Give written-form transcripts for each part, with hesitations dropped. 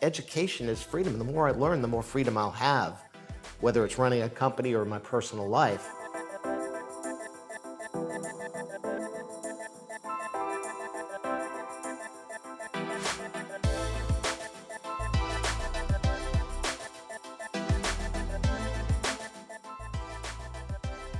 education is freedom. The more I learn, the more freedom I'll have, whether it's running a company or my personal life.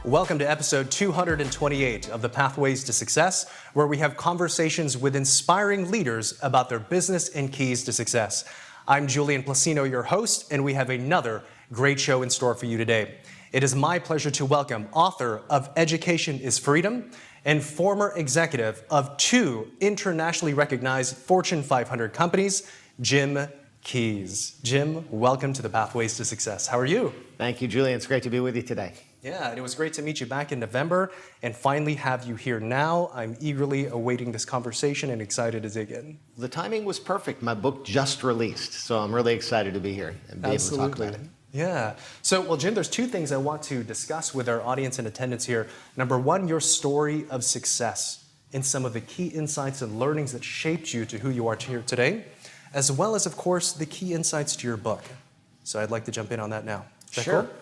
Welcome to episode 228 of the Pathways to Success, where we have conversations with inspiring leaders about their business and keys to success. I'm Julian Placino, your host, and we have another great show in store for you today. It is my pleasure to welcome author of Education is Freedom and former executive of 2 internationally recognized Fortune 500 companies, Jim Keys. Jim, welcome to the Pathways to Success. How are you? Thank you, Julian. It's great to be with you today. Yeah, and it was great to meet you back in November and finally have you here now. I'm eagerly awaiting this conversation and excited to dig in. The timing was perfect. My book just released, so I'm really excited to be here and be able to talk about it. Yeah. So, well, Jim, there's 2 things I want to discuss with our audience in attendance here. Number 1, your story of success and some of the key insights and learnings that shaped you to who you are here today, as well as, of course, the key insights to your book. So I'd like to jump in on that now. Is that Sure. Cool?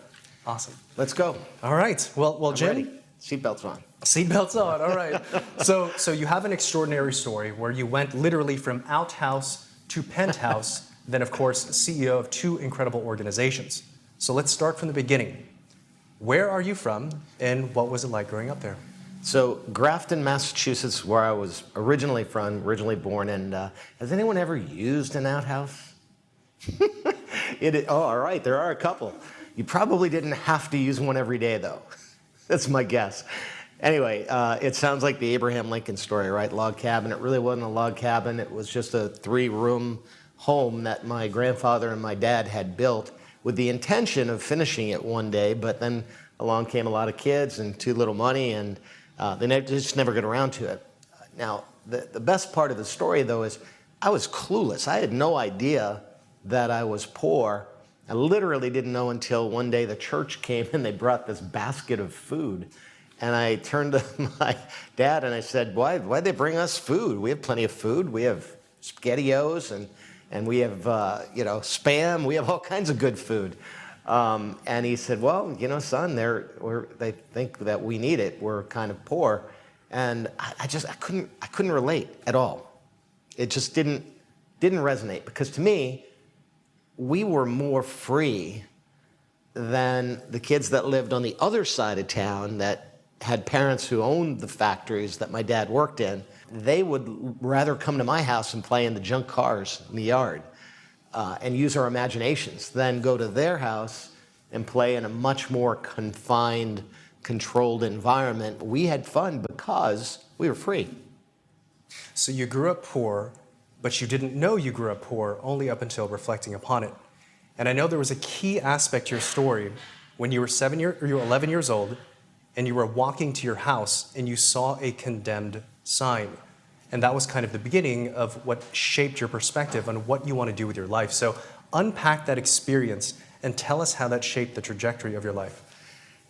Awesome. Let's go. All right. Well, Jim. Ready. Seatbelts on. Seatbelts on. All right. So you have an extraordinary story where you went literally from Outhouse to Penthouse, then of course CEO of 2 incredible organizations. So let's start from the beginning. Where are you from, and what was it like growing up there? So Grafton, Massachusetts, where I was originally born, and has anyone ever used an outhouse? All right, there are a couple. You probably didn't have to use one every day, though. That's my guess. Anyway, it sounds like the Abraham Lincoln story, right? Log cabin. It really wasn't a log cabin. It was just a 3-room home that my grandfather and my dad had built with the intention of finishing it one day, but then along came a lot of kids and too little money, and they just never got around to it. Now, the best part of the story, though, is I was clueless. I had no idea that I was poor. I literally didn't know until one day the church came and they brought this basket of food. And I turned to my dad and I said, why'd they bring us food? We have plenty of food. We have SpaghettiOs and we have, Spam. We have all kinds of good food. And he said, well, son, they think that we need it. We're kind of poor. And I couldn't relate at all. It just didn't resonate, because to me, we were more free than the kids that lived on the other side of town that had parents who owned the factories that my dad worked in. They would rather come to my house and play in the junk cars in the yard and use our imaginations than go to their house and play in a much more confined, controlled environment. We had fun because we were free. So you grew up poor, but you didn't know you grew up poor only up until reflecting upon it. And I know there was a key aspect to your story when you were 11 years old and you were walking to your house and you saw a condemned sign. And that was kind of the beginning of what shaped your perspective on what you want to do with your life. So unpack that experience and tell us how that shaped the trajectory of your life.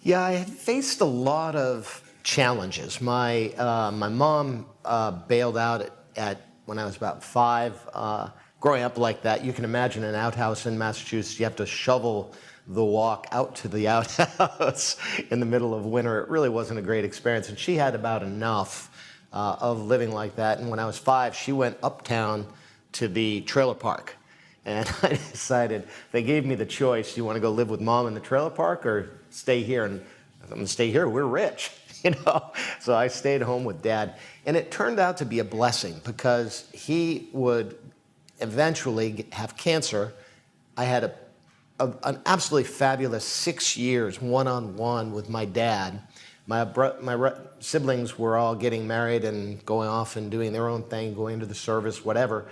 Yeah, I had faced a lot of challenges. My mom bailed out when I was about 5. Growing up like that, you can imagine an outhouse in Massachusetts. You have to shovel the walk out to the outhouse in the middle of winter. It really wasn't a great experience. And she had about enough of living like that. And when I was 5, she went uptown to the trailer park. And I decided, they gave me the choice, you want to go live with Mom in the trailer park or stay here? And I'm going to stay here. We're rich. So I stayed home with Dad. And it turned out to be a blessing, because he would eventually have cancer. I had an absolutely fabulous 6 years one-on-one with my dad. My siblings were all getting married and going off and doing their own thing, going to the service, whatever.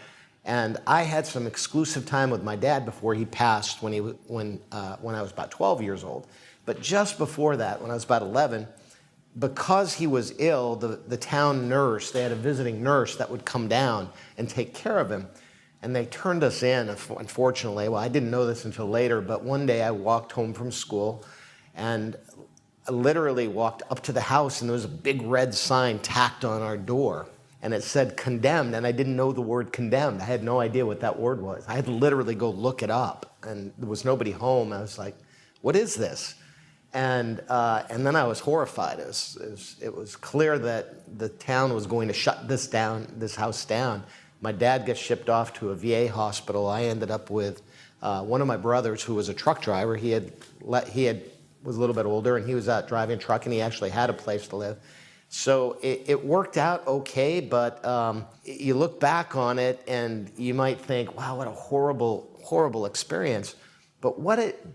And I had some exclusive time with my dad before he passed when I was about 12 years old. But just before that, when I was about 11, because he was ill, the town nurse, they had a visiting nurse that would come down and take care of him. And they turned us in, unfortunately. Well, I didn't know this until later, but one day I walked home from school and I literally walked up to the house and there was a big red sign tacked on our door. and it said condemned, and I didn't know the word condemned. I had no idea what that word was. I had to literally go look it up, and there was nobody home. I was like, what is this? And then I was horrified. It was clear that the town was going to shut this house down. My dad gets shipped off to a VA hospital. I ended up with one of my brothers who was a truck driver. He was a little bit older, and he was out driving a truck, and he actually had a place to live. So it worked out okay, but you look back on it, and you might think, wow, what a horrible, horrible experience. But what it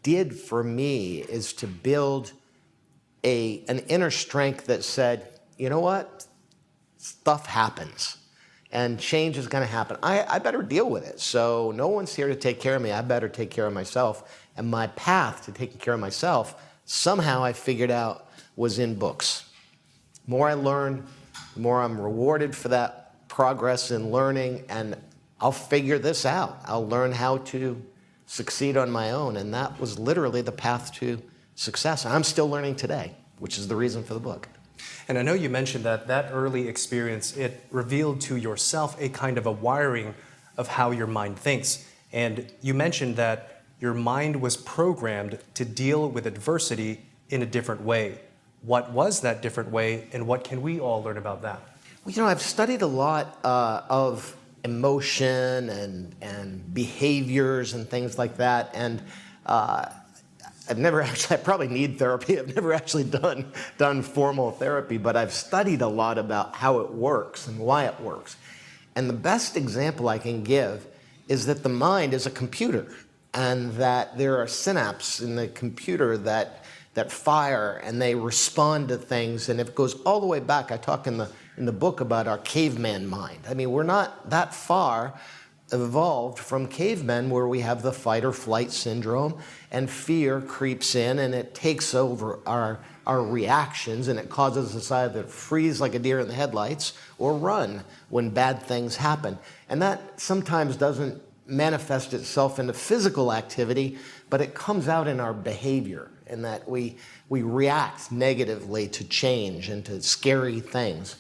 did for me is to build an inner strength that said, you know what? Stuff happens, and change is going to happen. I better deal with it. So no one's here to take care of me. I better take care of myself. And my path to taking care of myself, somehow I figured out, was in books. The more I learn, the more I'm rewarded for that progress in learning, and I'll figure this out. I'll learn how to succeed on my own, and that was literally the path to success. I'm still learning today, which is the reason for the book. And I know you mentioned that early experience, it revealed to yourself a kind of a wiring of how your mind thinks. And you mentioned that your mind was programmed to deal with adversity in a different way. What was that different way, and what can we all learn about that? Well, I've studied a lot of emotion and behaviors and things like that, and I probably need therapy. I've never actually done formal therapy, but I've studied a lot about how it works and why it works. And the best example I can give is that the mind is a computer, and that there are synapses in the computer that fire, and they respond to things. And it goes all the way back. I talk in the book about our caveman mind. I mean, we're not that far evolved from cavemen, where we have the fight or flight syndrome, and fear creeps in, and it takes over our reactions, and it causes us either to freeze like a deer in the headlights or run when bad things happen. And that sometimes doesn't manifest itself into physical activity, but it comes out in our behavior, in that we react negatively to change and to scary things.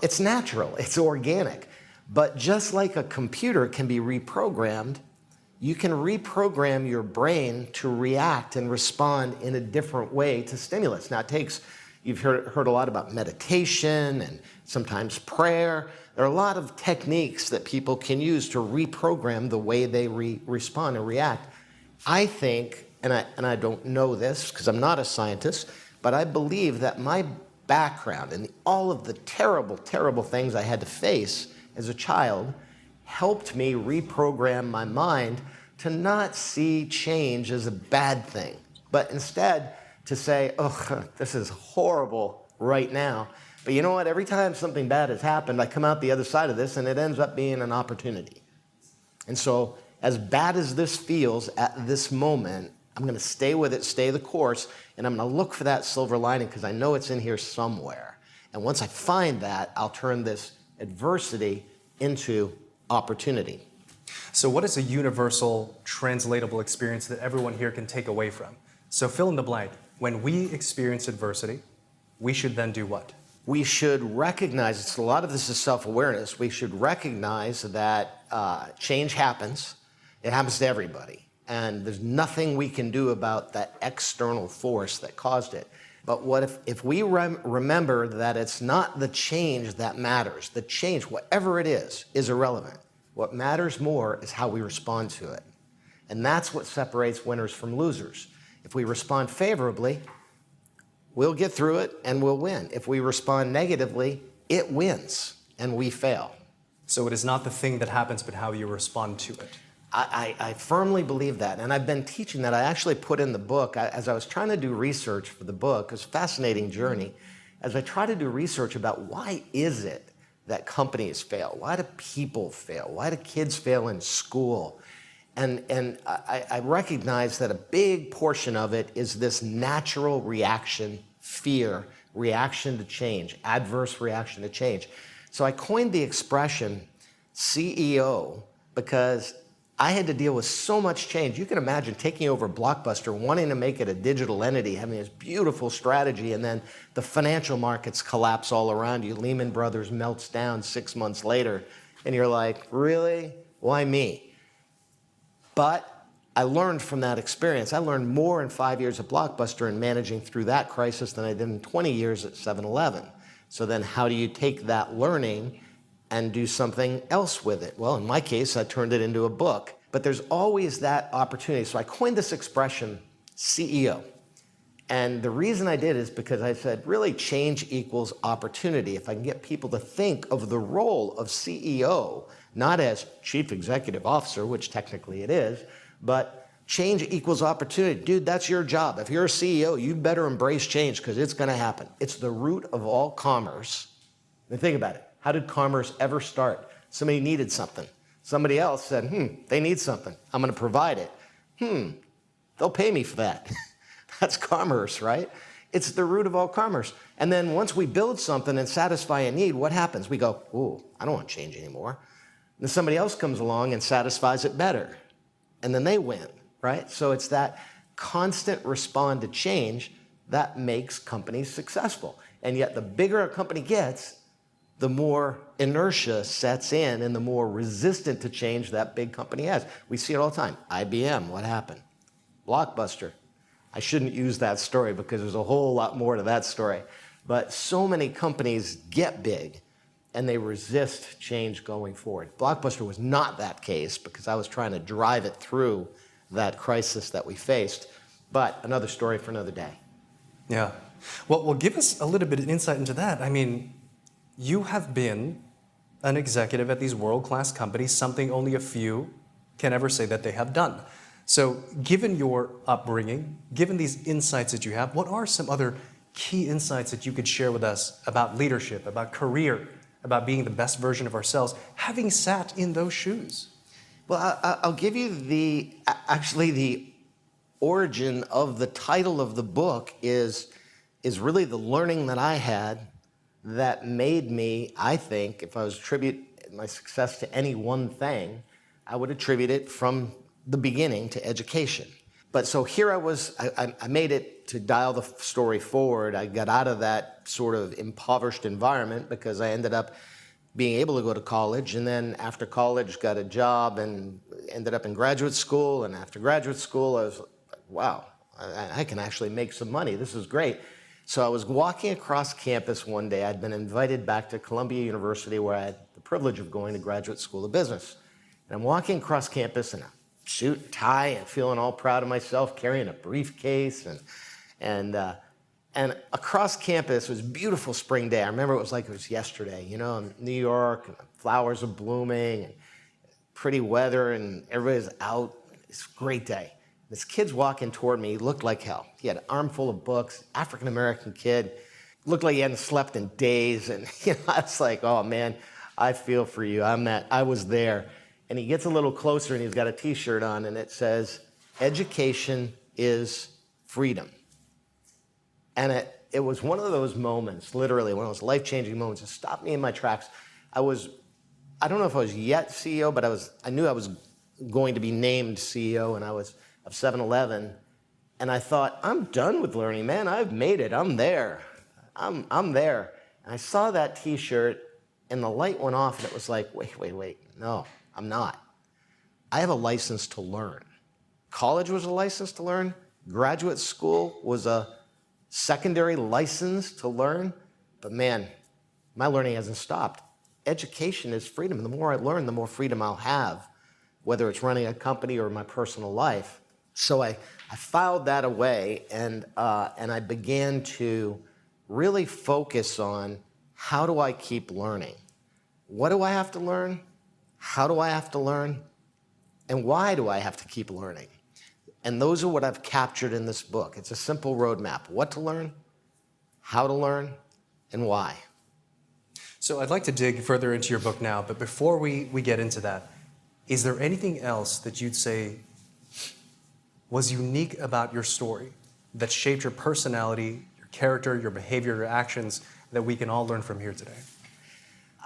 It's natural, it's organic. But just like a computer can be reprogrammed, you can reprogram your brain to react and respond in a different way to stimulus. Now, you've heard a lot about meditation and sometimes prayer. There are a lot of techniques that people can use to reprogram the way they respond and react. I think, and I don't know this because I'm not a scientist, but I believe that my background and all of the terrible, terrible things I had to face as a child helped me reprogram my mind to not see change as a bad thing, but instead to say, oh, this is horrible right now. But you know what? Every time something bad has happened, I come out the other side of this, and it ends up being an opportunity. And so, as bad as this feels at this moment, I'm going to stay with it, stay the course, and I'm going to look for that silver lining, because I know it's in here somewhere. And once I find that, I'll turn this adversity into opportunity. So what is a universal, translatable experience that everyone here can take away from? So fill in the blank. When we experience adversity, we should then do what? We should recognize, a lot of this is self-awareness, we should recognize that change happens. It happens to everybody. And there's nothing we can do about that external force that caused it. But what if we remember that it's not the change that matters. The change, whatever it is irrelevant. What matters more is how we respond to it. And that's what separates winners from losers. If we respond favorably, we'll get through it and we'll win. If we respond negatively, it wins and we fail. So it is not the thing that happens, but how you respond to it. I firmly believe that, and I've been teaching that. I actually put in the book, as I was trying to do research for the book, it was a fascinating journey, as I try to do research about why is it that companies fail? Why do people fail? Why do kids fail in school? And I recognize that a big portion of it is this natural reaction, fear, reaction to change, adverse reaction to change. So I coined the expression C.E.O. because I had to deal with so much change. You can imagine taking over Blockbuster, wanting to make it a digital entity, having this beautiful strategy, and then the financial markets collapse all around you. Lehman Brothers melts down 6 months later, and you're like, really? Why me? But I learned from that experience. I learned more in 5 years at Blockbuster and managing through that crisis than I did in 20 years at 7-Eleven. So then how do you take that learning and do something else with it? Well, in my case, I turned it into a book. But there's always that opportunity. So I coined this expression, CEO. And the reason I did is because I said, really, change equals opportunity. If I can get people to think of the role of CEO, not as Chief Executive Officer, which technically it is, but change equals opportunity. Dude, that's your job. If you're a CEO, you better embrace change because it's going to happen. It's the root of all commerce. And think about it. How did commerce ever start? Somebody needed something. Somebody else said, they need something. I'm going to provide it. They'll pay me for that. That's commerce, right? It's the root of all commerce. And then once we build something and satisfy a need, what happens? We go, ooh, I don't want to change anymore. And then somebody else comes along and satisfies it better. And then they win, right? So it's that constant respond to change that makes companies successful. And yet the bigger a company gets, the more inertia sets in and the more resistant to change that big company has. We see it all the time. IBM, what happened? Blockbuster. I shouldn't use that story because there's a whole lot more to that story. But so many companies get big and they resist change going forward. Blockbuster was not that case because I was trying to drive it through that crisis that we faced. But another story for another day. Yeah. Well, give us a little bit of insight into that. I mean, you have been an executive at these world-class companies, something only a few can ever say that they have done. So given your upbringing, given these insights that you have, what are some other key insights that you could share with us about leadership, about career, about being the best version of ourselves, having sat in those shoes? Well, I'll give you the origin of the title of the book is really the learning that I had that made me, I think, if I was to attribute my success to any one thing, I would attribute it from the beginning to education. But so here I was, I made it to dial the story forward. I got out of that sort of impoverished environment because I ended up being able to go to college, and then after college got a job and ended up in graduate school, and after graduate school I was like, wow, I can actually make some money. This is great. So I was walking across campus one day. I'd been invited back to Columbia University where I had the privilege of going to graduate school of business. And I'm walking across campus in a suit and tie and feeling all proud of myself, carrying a briefcase. And across campus, it was a beautiful spring day. I remember it was like it was yesterday, you know, in New York, and the flowers are blooming, and pretty weather, and everybody's out. It's a great day. This kid's walking toward me. He looked like hell. He had an armful of books, African-American kid. Looked like he hadn't slept in days. And I was like, oh, man, I feel for you. I was there. And he gets a little closer, and he's got a T-shirt on, and it says, "Education is freedom." And it was one of those moments, literally, one of those life-changing moments that stopped me in my tracks. I don't know if I was yet CEO, but I knew I was going to be named CEO, and I was of 7-Eleven. And I thought, I'm done with learning, man. I've made it. I'm there. I'm there. And I saw that T-shirt, and the light went off, and it was like, wait. No, I'm not. I have a license to learn. College was a license to learn. Graduate school was a secondary license to learn. But man, my learning hasn't stopped. Education is freedom. And the more I learn, the more freedom I'll have, whether it's running a company or my personal life. So I filed that away, and I began to really focus on how do I keep learning? What do I have to learn? How do I have to learn? And why do I have to keep learning? And those are what I've captured in this book. It's a simple roadmap. What to learn, how to learn, and why. So I'd like to dig further into your book now, but before we get into that, is there anything else that you'd say was unique about your story that shaped your personality, your character, your behavior, your actions that we can all learn from here today?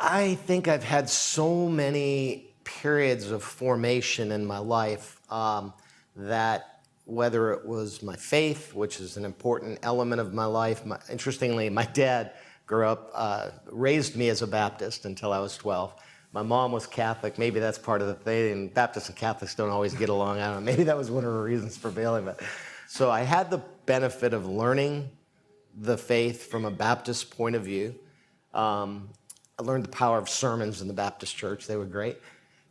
I think I've had so many periods of formation in my life that whether it was my faith, which is an important element of my life. Interestingly, my dad grew up, raised me as a Baptist until I was 12. My mom was Catholic. Maybe that's part of the thing. And Baptists and Catholics don't always get along. I don't know. Maybe that was one of the reasons for failing. But so I had the benefit of learning the faith from a Baptist point of view. I learned the power of sermons in the Baptist church. They were great.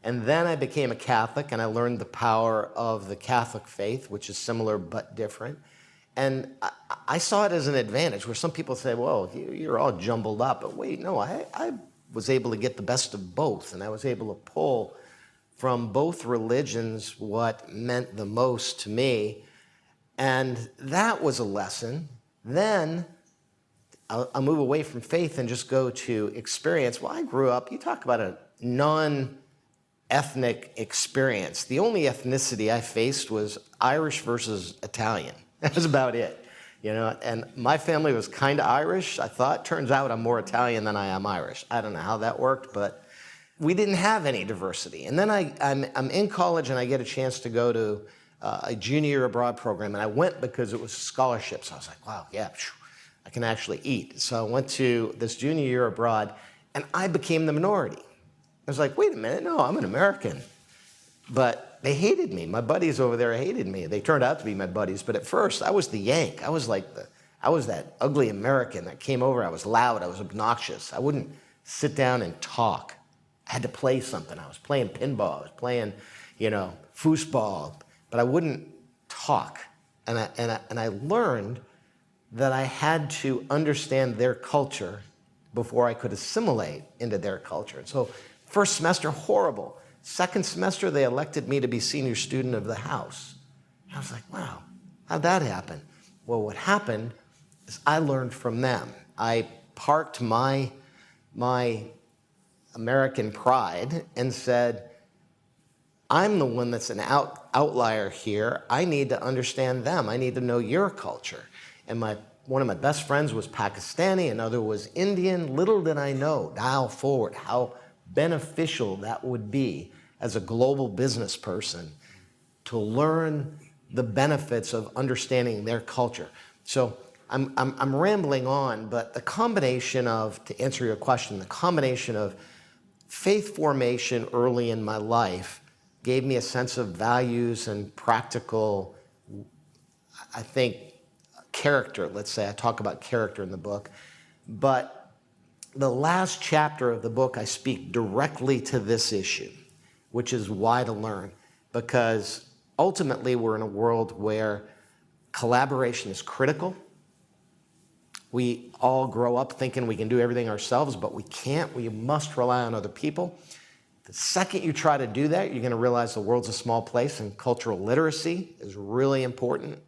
And then I became a Catholic, and I learned the power of the Catholic faith, which is similar but different. And I saw it as an advantage, where some people say, well, you're all jumbled up. But wait, no, I was able to get the best of both, and I was able to pull from both religions what meant the most to me. And that was a lesson. Then I'll move away from faith and just go to experience. Well, I grew up, you talk about a non-ethnic experience. The only ethnicity I faced was Irish versus Italian. That was about it. And my family was kind of Irish, I thought. Turns out I'm more Italian than I am Irish. I don't know how that worked, but we didn't have any diversity. And then I'm in college, and I get a chance to go to a junior year abroad program, and I went because it was scholarships. I was like, wow, yeah, I can actually eat. So I went to this junior year abroad, and I became the minority. I was like, wait a minute, no, I'm an American. But they hated me. My buddies over there hated me. They turned out to be my buddies, but at first I was the Yank. I was that ugly American that came over. I was loud, I was obnoxious. I wouldn't sit down and talk. I had to play something. I was playing pinball, I was playing, foosball, but I wouldn't talk. And I learned that I had to understand their culture before I could assimilate into their culture. And so first semester, horrible. Second semester, they elected me to be senior student of the house. I was like, wow, how'd that happen? Well, what happened is I learned from them. I parked my American pride and said, I'm the one that's an outlier here. I need to understand them. I need to know your culture. And one of my best friends was Pakistani, another was Indian. Little did I know, dial forward, how beneficial that would be as a global business person to learn the benefits of understanding their culture. So I'm rambling on, but the combination of, to answer your question, the combination of faith formation early in my life gave me a sense of values and practical, I think, character, let's say. I talk about character in the book. But the last chapter of the book, I speak directly to this issue, which is why to learn. Because ultimately, we're in a world where collaboration is critical. We all grow up thinking we can do everything ourselves, but we can't. We must rely on other people. The second you try to do that, you're going to realize the world's a small place, and cultural literacy is really important.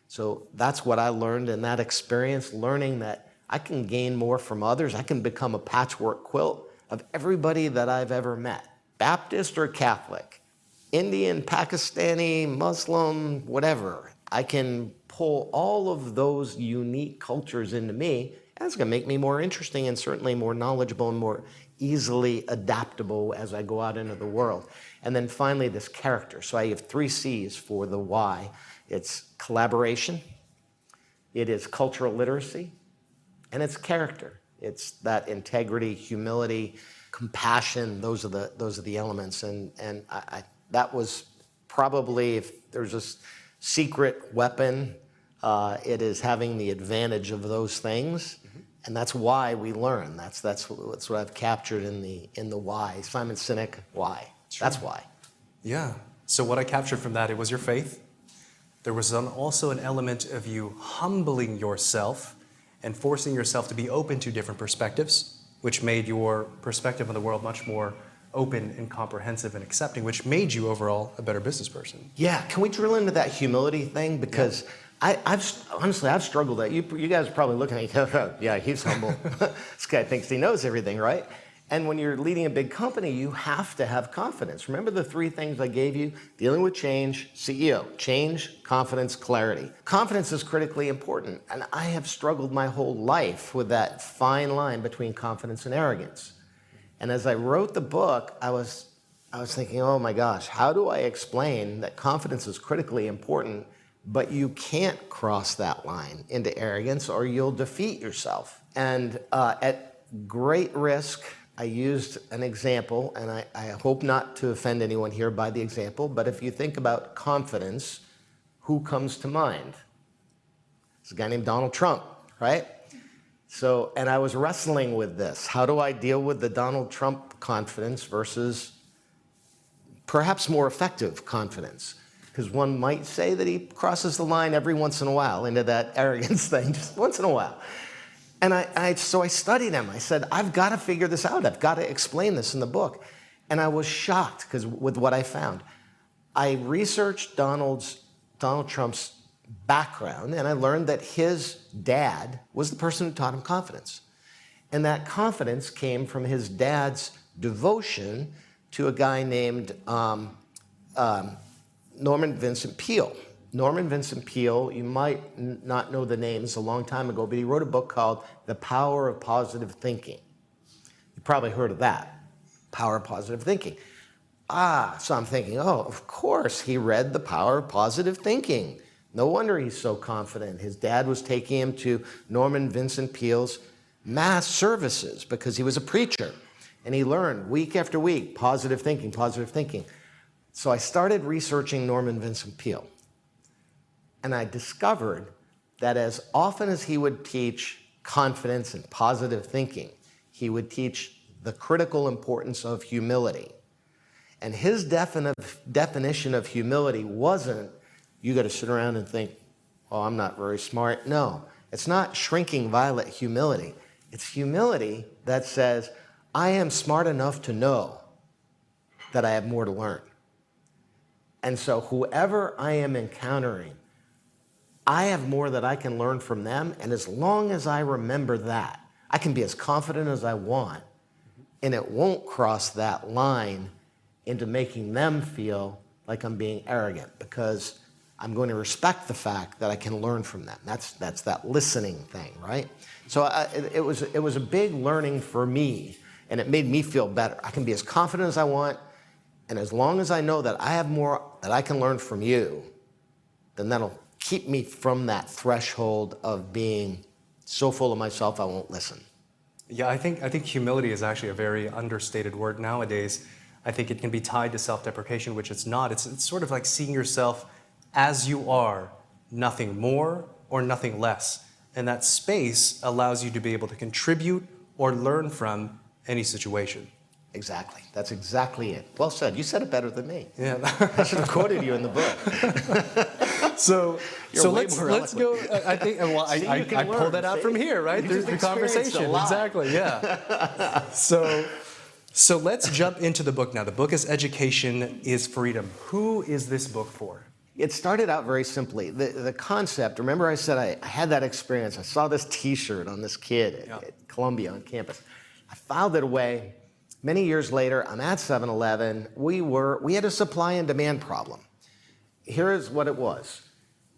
So that's what I learned in that experience, learning that I can gain more from others. I can become a patchwork quilt of everybody that I've ever met, Baptist or Catholic, Indian, Pakistani, Muslim, whatever. I can pull all of those unique cultures into me, and it's going to make me more interesting and certainly more knowledgeable and more easily adaptable as I go out into the world. And then finally, this character. So I have 3 C's for the why. It's collaboration, it is cultural literacy, and it's character. It's that integrity, humility, compassion. Those are the elements. And that was probably, if there's a secret weapon, it is having the advantage of those things. Mm-hmm. And that's why we learn. That's what I've captured in the why. Simon Sinek, why? Sure. That's why. Yeah. So what I captured from that, it was your faith. There was also an element of you humbling yourself and forcing yourself to be open to different perspectives, which made your perspective on the world much more open and comprehensive and accepting, which made you overall a better business person. Yeah, can we drill into that humility thing? Because I've struggled with that. You guys are probably looking at me, yeah, he's humble. This guy thinks he knows everything, right? And when you're leading a big company, you have to have confidence. Remember the 3 things I gave you? Dealing with change, C.E.O. Change, confidence, clarity. Confidence is critically important. And I have struggled my whole life with that fine line between confidence and arrogance. And as I wrote the book, I was I was thinking, oh my gosh, how do I explain that confidence is critically important, but you can't cross that line into arrogance or you'll defeat yourself? And at great risk, I used an example, and I hope not to offend anyone here by the example, but if you think about confidence, who comes to mind? It's a guy named Donald Trump, right? So, and I was wrestling with this. How do I deal with the Donald Trump confidence versus perhaps more effective confidence? Because one might say that he crosses the line every once in a while into that arrogance thing, just once in a while. And so I studied him. I said, I've got to figure this out. I've got to explain this in the book. And I was shocked because with what I found. I researched Donald Trump's background, and I learned that his dad was the person who taught him confidence. And that confidence came from his dad's devotion to a guy named Norman Vincent Peale. Norman Vincent Peale, you might not know the name, it's a long time ago, but he wrote a book called The Power of Positive Thinking. You probably heard of that, Power of Positive Thinking. So I'm thinking, oh, of course he read The Power of Positive Thinking. No wonder he's so confident. His dad was taking him to Norman Vincent Peale's mass services because he was a preacher. And he learned week after week, positive thinking, positive thinking. So I started researching Norman Vincent Peale. And I discovered that as often as he would teach confidence and positive thinking, he would teach the critical importance of humility. And his definition of humility wasn't, you got to sit around and think, oh, I'm not very smart. No, it's not shrinking violet humility. It's humility that says, I am smart enough to know that I have more to learn. And so whoever I am encountering, I have more that I can learn from them. And as long as I remember that, I can be as confident as I want. And it won't cross that line into making them feel like I'm being arrogant, because I'm going to respect the fact that I can learn from them. That's that listening thing, right? So it was a big learning for me, and it made me feel better. I can be as confident as I want, and as long as I know that I have more that I can learn from you, then that'll keep me from that threshold of being so full of myself I won't listen. Yeah, I think humility is actually a very understated word nowadays. I think it can be tied to self-deprecation, which it's not. It's sort of like seeing yourself as you are, nothing more or nothing less. And that space allows you to be able to contribute or learn from any situation. Exactly. That's exactly it. Well said. You said it better than me. Yeah. I should have quoted you in the book. So let's go. I think I learn, pulled that out from here, right? You Through just the experienced conversation. a lot. Exactly. Yeah. So let's jump into the book now. The book is Education is Freedom. Who is this book for? It started out very simply. The concept, remember I said I had that experience. I saw this T-shirt on this kid at Columbia on campus. I filed it away. Many years later, I'm at 7-Eleven. We had a supply and demand problem. Here is what it was.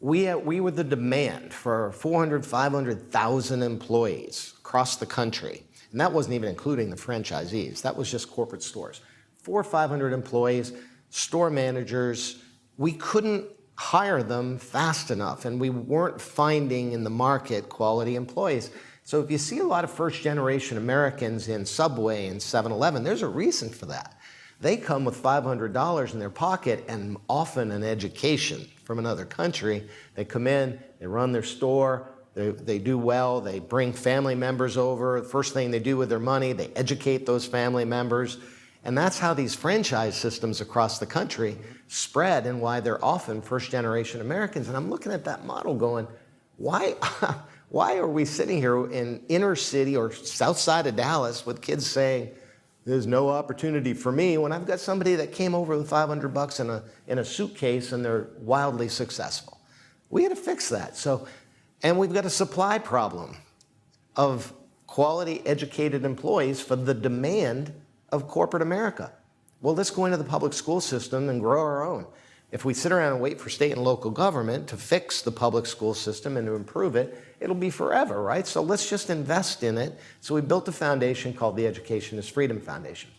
We were the demand for 400, 500,000 employees across the country. And that wasn't even including the franchisees. That was just corporate stores. 400 or 500 employees, store managers. We couldn't hire them fast enough, and we weren't finding in the market quality employees. So if you see a lot of first-generation Americans in Subway and 7-Eleven, there's a reason for that. They come with $500 in their pocket and often an education from another country. They come in, they run their store, they do well, they bring family members over. The first thing they do with their money, they educate those family members. And that's how these franchise systems across the country spread and why they're often first-generation Americans. And I'm looking at that model going, why are we sitting here in inner city or south side of Dallas with kids saying, there's no opportunity for me, when I've got somebody that came over with $500 in a suitcase and they're wildly successful? We got to fix that. And we've got a supply problem of quality educated employees for the demand of corporate America. Well, let's go into the public school system and grow our own. If we sit around and wait for state and local government to fix the public school system and to improve it, it'll be forever, right? So let's just invest in it. So we built a foundation called the Education is Freedom Foundation.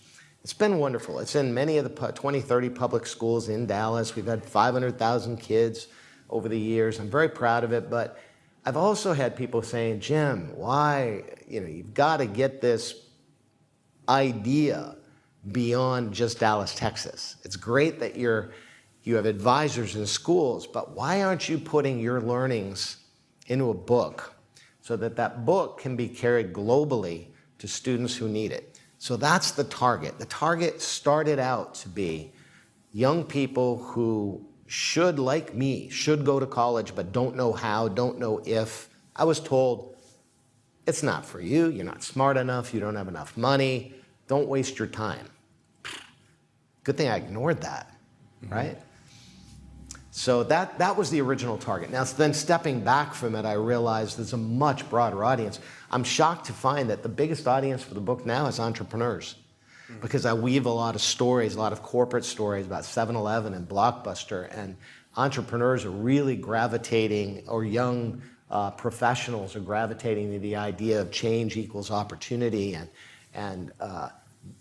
It's been wonderful. It's in many of the 20, 30 public schools in Dallas. We've had 500,000 kids over the years. I'm very proud of it, but I've also had people saying, Jim, why, you've got to get this idea beyond just Dallas, Texas. It's great that you have advisors in schools, but why aren't you putting your learnings into a book so that that book can be carried globally to students who need it? So that's the target. The target started out to be young people who should, like me, should go to college but don't know how, don't know if. I was told, it's not for you, you're not smart enough, you don't have enough money, don't waste your time. Good thing I ignored that, right? So that was the original target. Now, then stepping back from it, I realized there's a much broader audience. I'm shocked to find that the biggest audience for the book now is entrepreneurs, because I weave a lot of stories, a lot of corporate stories about 7-Eleven and Blockbuster, and entrepreneurs are really gravitating, or young professionals are gravitating to the idea of change equals opportunity, and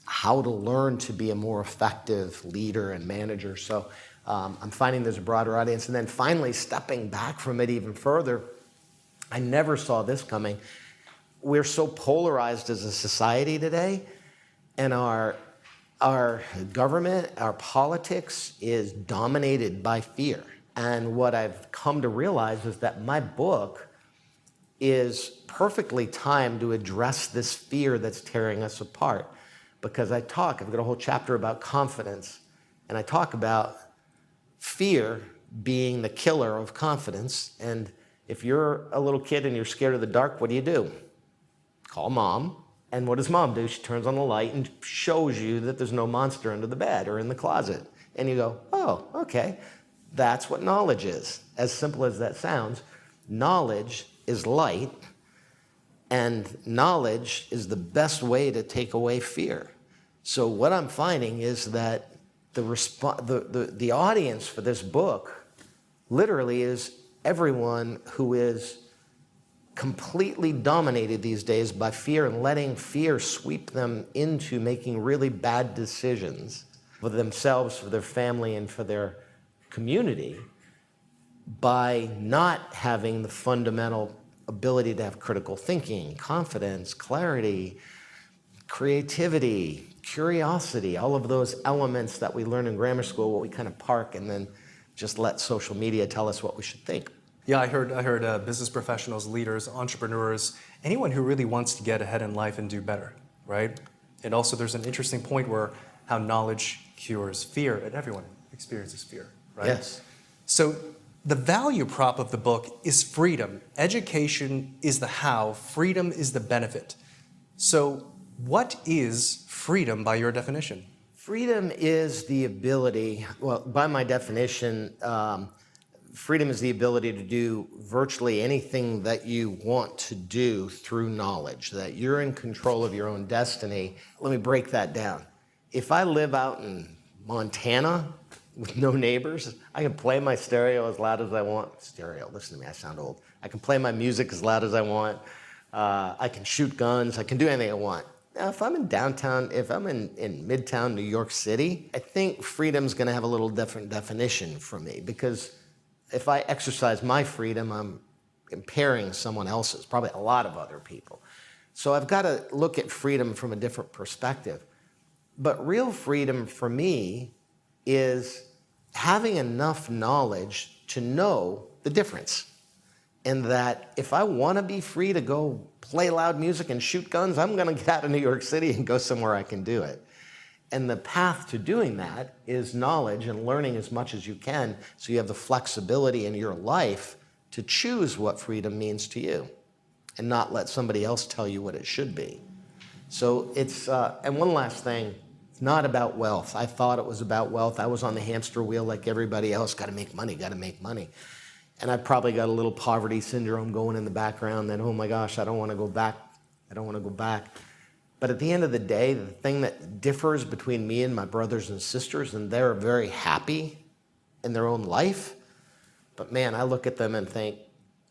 how to learn to be a more effective leader and manager. So I'm finding there's a broader audience. And then finally, stepping back from it even further, I never saw this coming. We're so polarized as a society today, and our government, our politics is dominated by fear. And what I've come to realize is that my book is perfectly timed to address this fear that's tearing us apart. Because I've got a whole chapter about confidence, and I talk about fear being the killer of confidence. And if you're a little kid and you're scared of the dark, what do? Call mom. And what does mom do? She turns on the light and shows you that there's no monster under the bed or in the closet. And you go, oh, okay. That's what knowledge is. As simple as that sounds, knowledge is light, and knowledge is the best way to take away fear. So what I'm finding is that the audience for this book literally is everyone who is completely dominated these days by fear and letting fear sweep them into making really bad decisions for themselves, for their family, and for their community by not having the fundamental ability to have critical thinking, confidence, clarity, creativity, curiosity, all of those elements that we learn in grammar school, what we kind of park and then just let social media tell us what we should think. Yeah, I heard business professionals, leaders, entrepreneurs, anyone who really wants to get ahead in life and do better, right? And also there's an interesting point where how knowledge cures fear, and everyone experiences fear, right? Yes. So the value prop of the book is freedom. Education is the how, freedom is the benefit. So what is freedom by your definition? Freedom is the ability, well, by my definition, freedom is the ability to do virtually anything that you want to do through knowledge, that you're in control of your own destiny. Let me break that down. If I live out in Montana with no neighbors, I can play my stereo as loud as I want. Stereo, listen to me, I sound old. I can play my music as loud as I want. I can shoot guns, I can do anything I want. Now, if I'm in downtown, if I'm in Midtown New York City, I think freedom's gonna have a little different definition for me, because if I exercise my freedom, I'm impairing someone else's, probably a lot of other people. So I've got to look at freedom from a different perspective. But real freedom for me is having enough knowledge to know the difference. And that if I want to be free to go play loud music and shoot guns, I'm going to get out of New York City and go somewhere I can do it. And the path to doing that is knowledge and learning as much as you can, so you have the flexibility in your life to choose what freedom means to you and not let somebody else tell you what it should be. So it's, and one last thing, it's not about wealth. I thought it was about wealth. I was on the hamster wheel like everybody else, got to make money, got to make money. And I probably got a little poverty syndrome going in the background that, oh my gosh, I don't want to go back. I don't want to go back. But at the end of the day, the thing that differs between me and my brothers and sisters, and they're very happy in their own life, but man, I look at them and think,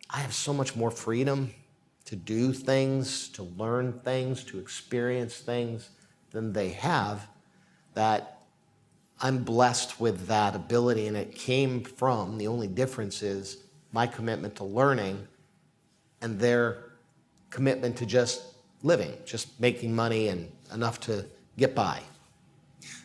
I have so much more freedom to do things, to learn things, to experience things than they have. that I'm blessed with that ability, and it came from, the only difference is my commitment to learning and their commitment to just living, just making money and enough to get by.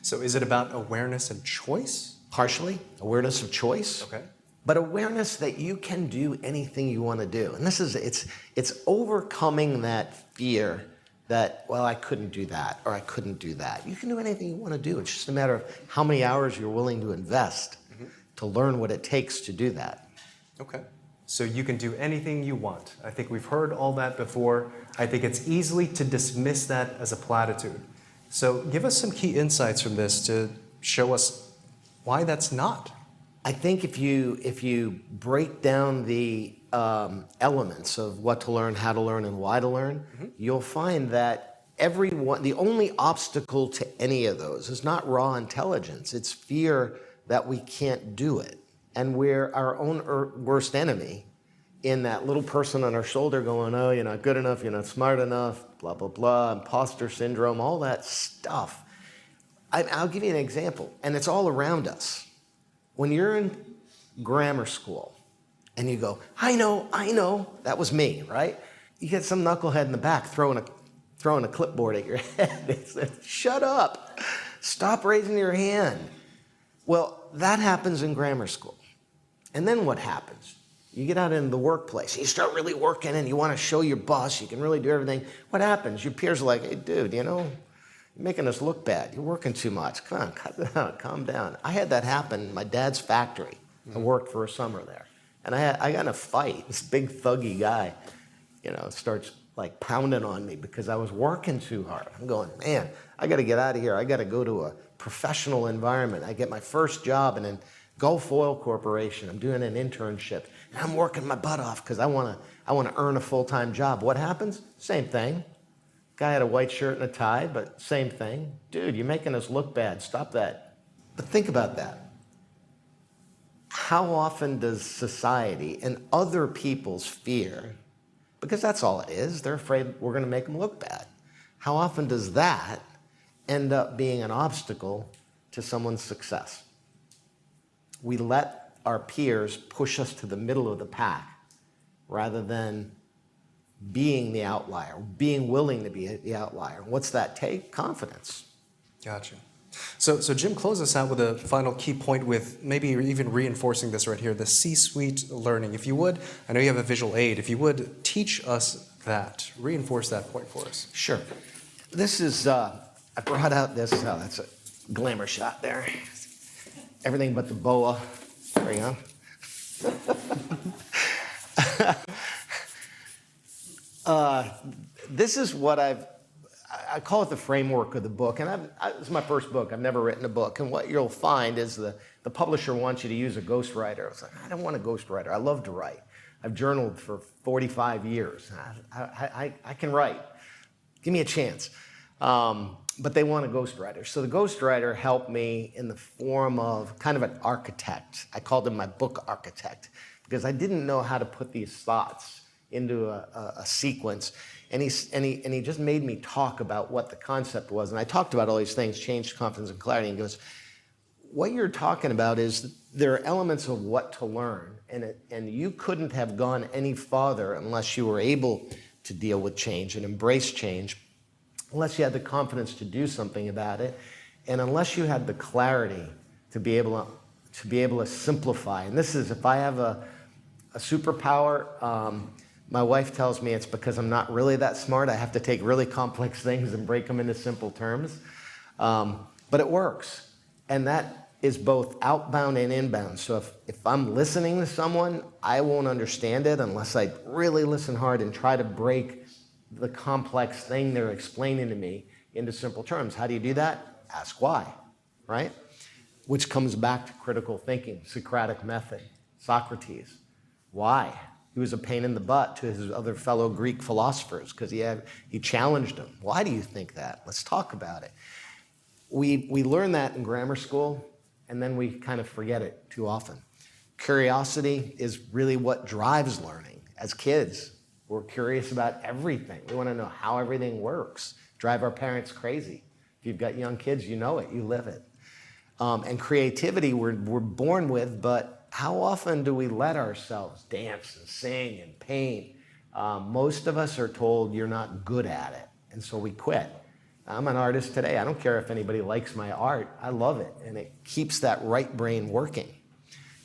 So is it about awareness and choice? Partially, awareness of choice. Okay. But awareness that you can do anything you want to do. And it's overcoming that fear that, well, I couldn't do that, or I couldn't do that. You can do anything you want to do. It's just a matter of how many hours you're willing to invest to learn what it takes to do that. Okay. So you can do anything you want. I think we've heard all that before. I think it's easy to dismiss that as a platitude. So give us some key insights from this to show us why that's not. I think if you break down the elements of what to learn, how to learn, and why to learn, you'll find that the only obstacle to any of those is not raw intelligence. It's fear that we can't do it. And we're our own worst enemy in that little person on our shoulder going, oh, you're not good enough, you're not smart enough, blah, blah, blah, imposter syndrome, all that stuff. I'll give you an example, and it's all around us. When you're in grammar school and you go, I know, that was me, right? You get some knucklehead in the back throwing a clipboard at your head. It's shut up. Stop raising your hand. Well, that happens in grammar school. And then what happens? You get out into the workplace. You start really working and you want to show your boss you can really do everything. What happens? Your peers are like, hey, dude, you're making us look bad. You're working too much. Come on, cut it out, calm down. I had that happen in my dad's factory. I worked for a summer there. And I got in a fight. This big thuggy guy, starts like pounding on me because I was working too hard. I'm going, man, I got to get out of here. I got to go to a professional environment. I get my first job in Gulf Oil Corporation. I'm doing an internship. And I'm working my butt off because I want to earn a full-time job. What happens? Same thing. Guy had a white shirt and a tie, but same thing. Dude, you're making us look bad. Stop that. But think about that. How often does society and other people's fear, because that's all it is, they're afraid we're going to make them look bad. How often does that end up being an obstacle to someone's success? We let our peers push us to the middle of the pack rather than being the outlier, being willing to be the outlier. What's that take? Confidence. Gotcha. So Jim, close us out with a final key point with maybe even reinforcing this right here, the C-suite learning. If you would, I know you have a visual aid, if you would teach us that, reinforce that point for us. Sure. This is, I brought out this, that's a glamour shot there. Everything but the boa. There you go. This is what I call it the framework of the book, and this is my first book. I've never written a book, and what you'll find is the publisher wants you to use a ghostwriter. I was like, I don't want a ghostwriter. I love to write. I've journaled for 45 years. I can write. Give me a chance. But they want a ghostwriter. So the ghostwriter helped me in the form of kind of an architect. I called him my book architect because I didn't know how to put these thoughts into a sequence. And he just made me talk about what the concept was. And I talked about all these things, change, confidence, and clarity. And he goes, what you're talking about is there are elements of what to learn. And you couldn't have gone any farther unless you were able to deal with change and embrace change, unless you had the confidence to do something about it, and unless you had the clarity to be able to simplify. And this is, if I have a superpower, my wife tells me it's because I'm not really that smart. I have to take really complex things and break them into simple terms. But it works. And that is both outbound and inbound. So if I'm listening to someone, I won't understand it unless I really listen hard and try to break the complex thing they're explaining to me into simple terms. How do you do that? Ask why, right? Which comes back to critical thinking, Socratic method, Socrates. Why? He was a pain in the butt to his other fellow Greek philosophers because he challenged them. Why do you think that? Let's talk about it. We learn that in grammar school, and then we kind of forget it too often. Curiosity is really what drives learning. As kids, we're curious about everything. We want to know how everything works. Drive our parents crazy. If you've got young kids, you know it, you live it. And creativity we're born with, but how often do we let ourselves dance and sing and paint? Most of us are told you're not good at it, and so we quit. I'm an artist today. I don't care if anybody likes my art. I love it, and it keeps that right brain working.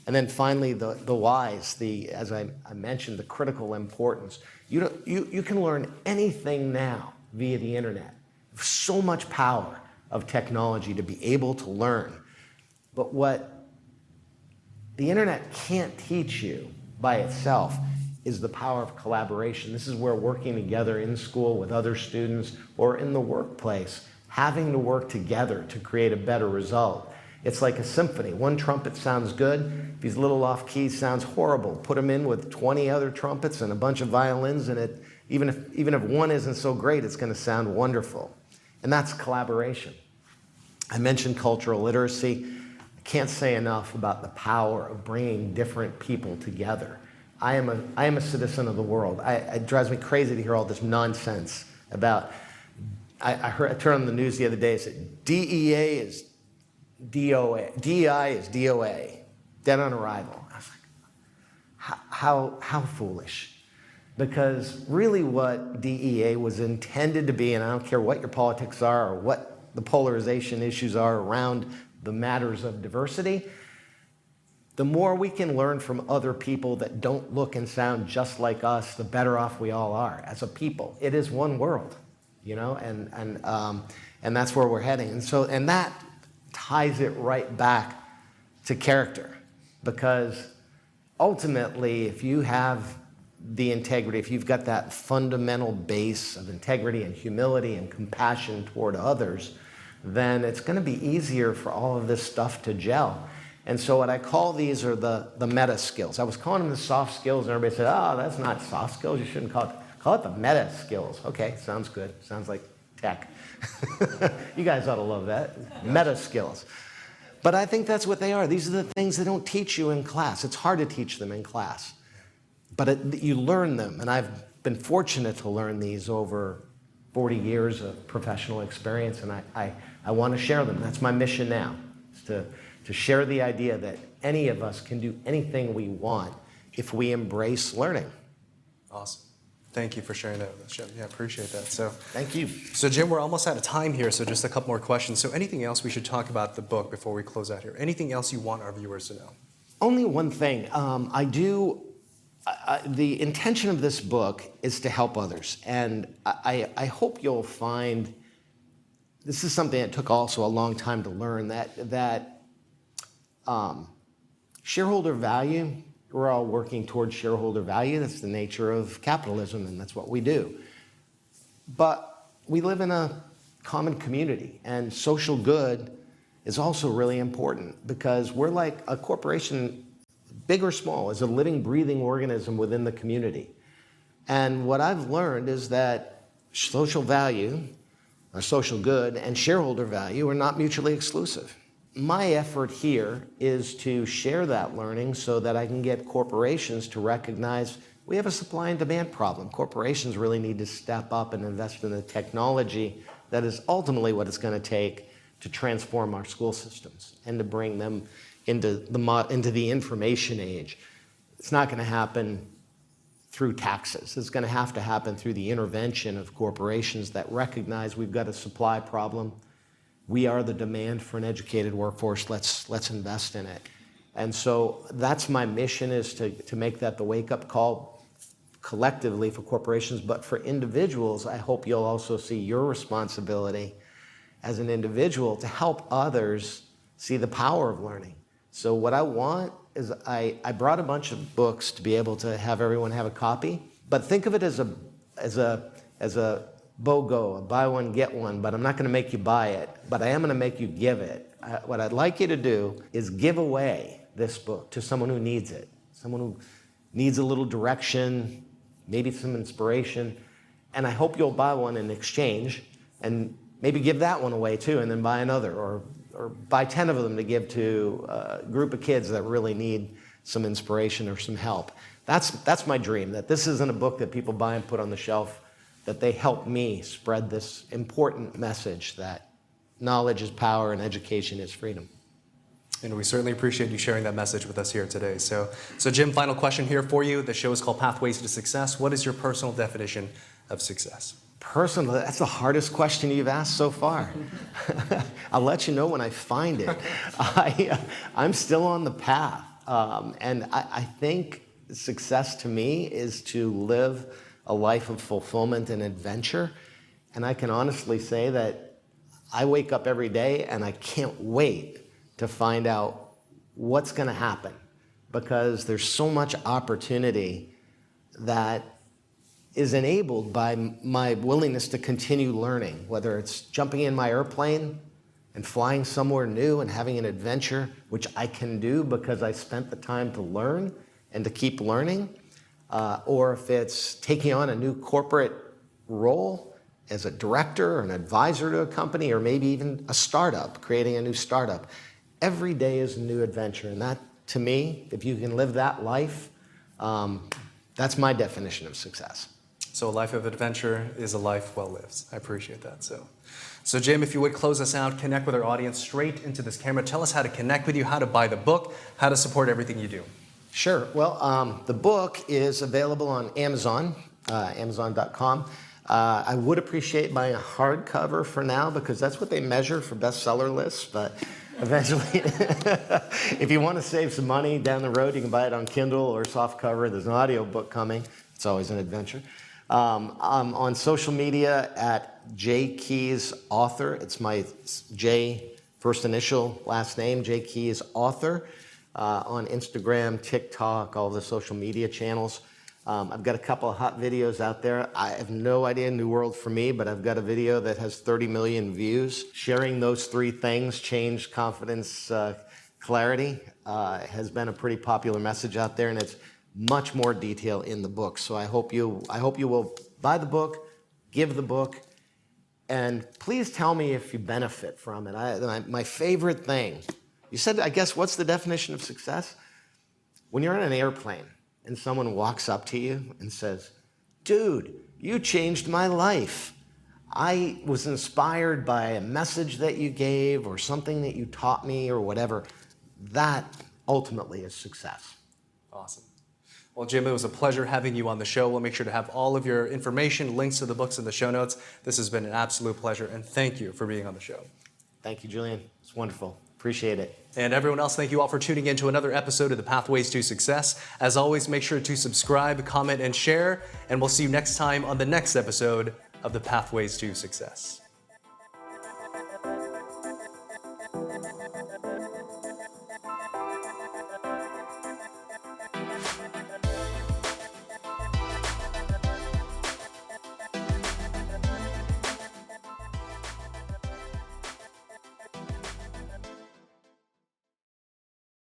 And then finally, the whys, as I mentioned, the critical importance. You can learn anything now via the internet. There's so much power of technology to be able to learn. But what the internet can't teach you by itself is the power of collaboration. This is where working together in school with other students or in the workplace, having to work together to create a better result. It's like a symphony. One trumpet sounds good. If he's a little off key, sounds horrible. Put him in with 20 other trumpets and a bunch of violins, and even if one isn't so great, it's going to sound wonderful. And that's collaboration. I mentioned cultural literacy. I can't say enough about the power of bringing different people together. I am a citizen of the world. It drives me crazy to hear all this nonsense about. I turned on the news the other day. It said DEA is DOA, DEI is DOA, dead on arrival. I was like, how foolish. Because really what DEA was intended to be, and I don't care what your politics are or what the polarization issues are around the matters of diversity, the more we can learn from other people that don't look and sound just like us, the better off we all are as a people. It is one world, and that's where we're heading. And that ties it right back to character, because ultimately, if you have the integrity, if you've got that fundamental base of integrity and humility and compassion toward others, then it's going to be easier for all of this stuff to gel. And so what I call these are the meta skills. I was calling them the soft skills, and everybody said, oh, that's not soft skills. You shouldn't call it the meta skills. Okay, sounds good. Sounds like tech. You guys ought to love that. Meta skills. But I think that's what they are. These are the things they don't teach you in class. It's hard to teach them in class. But you learn them, and I've been fortunate to learn these over 40 years of professional experience, and I want to share them. That's my mission now, is to share the idea that any of us can do anything we want if we embrace learning. Awesome. Thank you for sharing that with us, Jim. Yeah, appreciate that. So, thank you. So, Jim, we're almost out of time here, so just a couple more questions. So anything else we should talk about the book before we close out here? Anything else you want our viewers to know? Only one thing. The intention of this book is to help others. And I hope you'll find, this is something that took also a long time to learn, that shareholder value, we're all working towards shareholder value. That's the nature of capitalism, and that's what we do. But we live in a common community, and social good is also really important, because we're like a corporation, big or small, is a living, breathing organism within the community. And what I've learned is that social value, or social good, and shareholder value are not mutually exclusive. My effort here is to share that learning so that I can get corporations to recognize we have a supply and demand problem. Corporations really need to step up and invest in the technology that is ultimately what it's going to take to transform our school systems and to bring them into the information age. It's not going to happen through taxes. It's going to have to happen through the intervention of corporations that recognize we've got a supply problem. We are the demand for an educated workforce. Let's invest in it. And so that's my mission, is to make that the wake-up call collectively for corporations. But for individuals, I hope you'll also see your responsibility as an individual to help others see the power of learning. So what I want is I brought a bunch of books to be able to have everyone have a copy, but think of it as a BOGO, a buy one, get one, but I'm not going to make you buy it, but I am going to make you give it. What I'd like you to do is give away this book to someone who needs it, someone who needs a little direction, maybe some inspiration, and I hope you'll buy one in exchange, and maybe give that one away too, and then buy another, or buy 10 of them to give to a group of kids that really need some inspiration or some help. That's my dream, that this isn't a book that people buy and put on the shelf, that they help me spread this important message that knowledge is power and education is freedom. And we certainly appreciate you sharing that message with us here today. So Jim, final question here for you. The show is called Pathways to Success. What is your personal definition of success? Personal, that's the hardest question you've asked so far. I'll let you know when I find it. I'm still on the path. And I think success to me is to live a life of fulfillment and adventure. And I can honestly say that I wake up every day and I can't wait to find out what's going to happen, because there's so much opportunity that is enabled by my willingness to continue learning, whether it's jumping in my airplane and flying somewhere new and having an adventure, which I can do because I spent the time to learn and to keep learning, or if it's taking on a new corporate role as a director or an advisor to a company, or maybe even a startup, creating a new startup. Every day is a new adventure, and that, to me, if you can live that life, that's my definition of success. So a life of adventure is a life well lived. I appreciate that. So Jim, if you would close us out, connect with our audience straight into this camera. Tell us how to connect with you, how to buy the book, how to support everything you do. Sure. Well, the book is available on Amazon, Amazon.com. I would appreciate buying a hardcover for now, because that's what they measure for bestseller lists, but eventually, if you want to save some money down the road, you can buy it on Kindle or softcover. There's an audio book coming. It's always an adventure. I'm on social media at J Keys Author. It's my J, first initial, last name, J Keys Author. On Instagram, TikTok, all the social media channels. I've got a couple of hot videos out there. I have no idea, new world for me, but I've got a video that has 30 million views. Sharing those three things, change, confidence, clarity, has been a pretty popular message out there, and it's much more detail in the book. So I hope you will buy the book, give the book, and please tell me if you benefit from it. My favorite thing, you said, I guess, what's the definition of success? When you're on an airplane, and someone walks up to you and says, dude, you changed my life. I was inspired by a message that you gave or something that you taught me or whatever. That ultimately is success. Awesome. Well, Jim, it was a pleasure having you on the show. We'll make sure to have all of your information, links to the books in the show notes. This has been an absolute pleasure, and thank you for being on the show. Thank you, Julian. It's wonderful. Appreciate it. And everyone else, thank you all for tuning in to another episode of the Pathways to Success. As always, make sure to subscribe, comment, and share, and we'll see you next time on the next episode of the Pathways to Success.